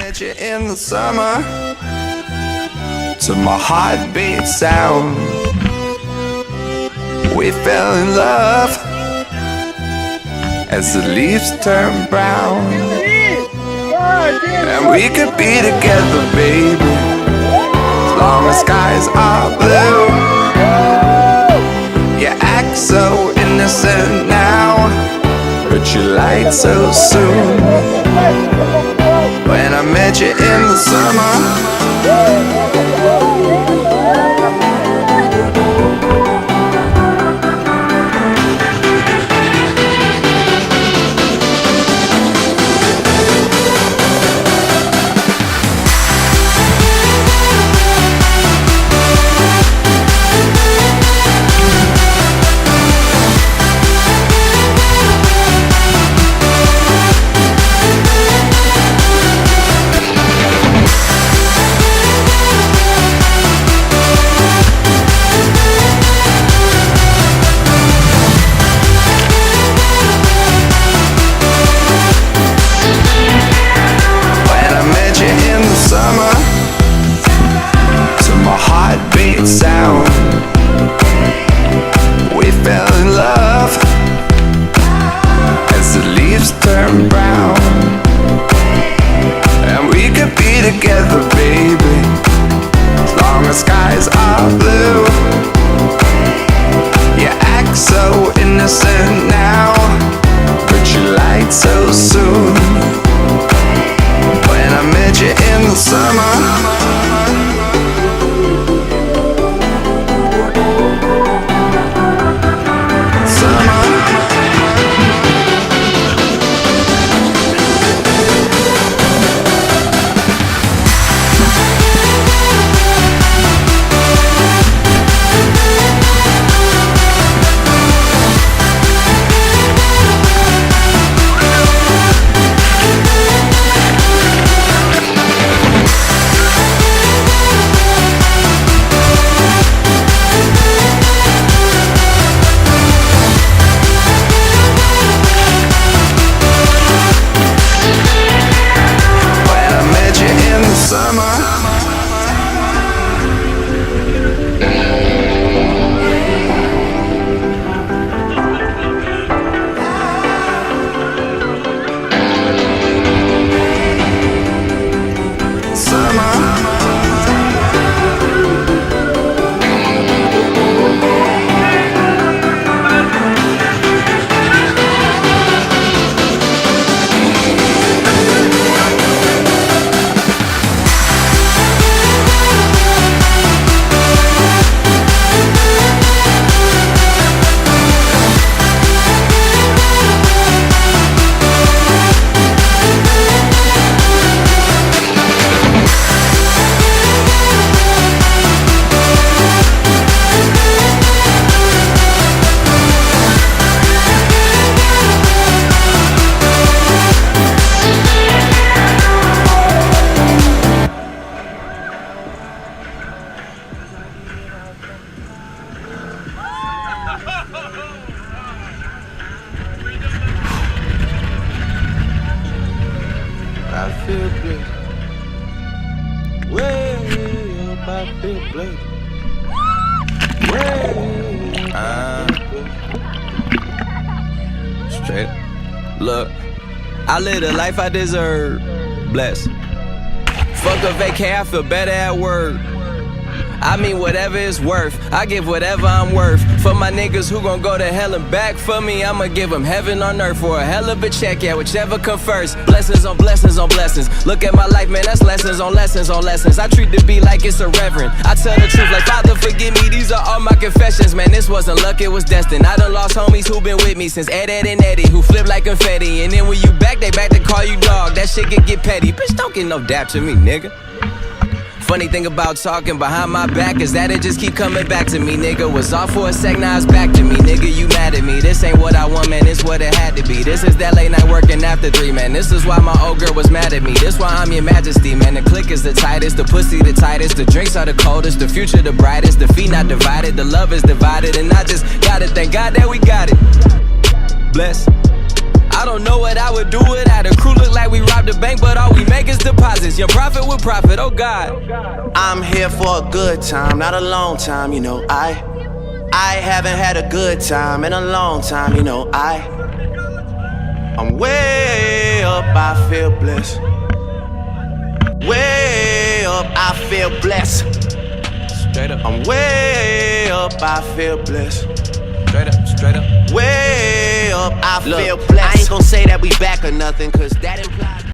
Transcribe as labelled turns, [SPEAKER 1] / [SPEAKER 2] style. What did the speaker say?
[SPEAKER 1] met you in the summer, to my heartbeat sound, we fell in love as the leaves turn brown. And we could be together, baby, as long as skies are blue. You act so innocent now, but you lied so soon. When I met you in the summer, sound, we fell in love as the leaves turn brown. And we could be together, baby, as long as skies are blue. You act so innocent now, but you lied so soon. When I met you in the summer, I feel blessed. Way up, I feel blessed. Way straight. Look, I live the life I deserve. Blessed. Fuck a vacay, I feel better at work. I mean whatever it's worth, I give whatever I'm worth. For my niggas who gon' go to hell and back for me, I'ma give them heaven on earth for a hell of a check, yeah, whichever come first. Blessings on blessings on blessings. Look at my life, man, that's lessons on lessons on lessons. I treat the beat like it's a reverend. I tell the truth like, Father, forgive me, these are all my confessions. Man, this wasn't luck, it was destined. I done lost homies who been with me since Ed and Eddie, who flip like confetti. And then when you back, they back to call you dog. That shit can get petty. Bitch, don't get no dap to me, nigga. Funny thing about talking behind my back is that it just keep coming back to me, nigga. Was off for a sec, now it's back to me, nigga. You mad at me? This ain't what I want, man. This what it had to be. This is that late night working after 3, man. This is why my old girl was mad at me. This why I'm your majesty, man. The click is the tightest, the pussy the tightest, the drinks are the coldest, the future the brightest, the feet not divided, the love is divided, and I just gotta thank God that we got it. Bless. I I don't know what I would do without a crew. Look like we robbed a bank, but all we make is deposits. Young profit with profit, oh God.
[SPEAKER 2] I'm here for a good time, not a long time, you know. I haven't had a good time in a long time, you know. I'm way up, I feel blessed. Way up, I feel blessed.
[SPEAKER 1] Straight up.
[SPEAKER 2] I'm way up, I feel blessed.
[SPEAKER 1] Straight up, straight up.
[SPEAKER 2] Way up, I feel blessed. I ain't gon' say that we back or nothing, cause that implies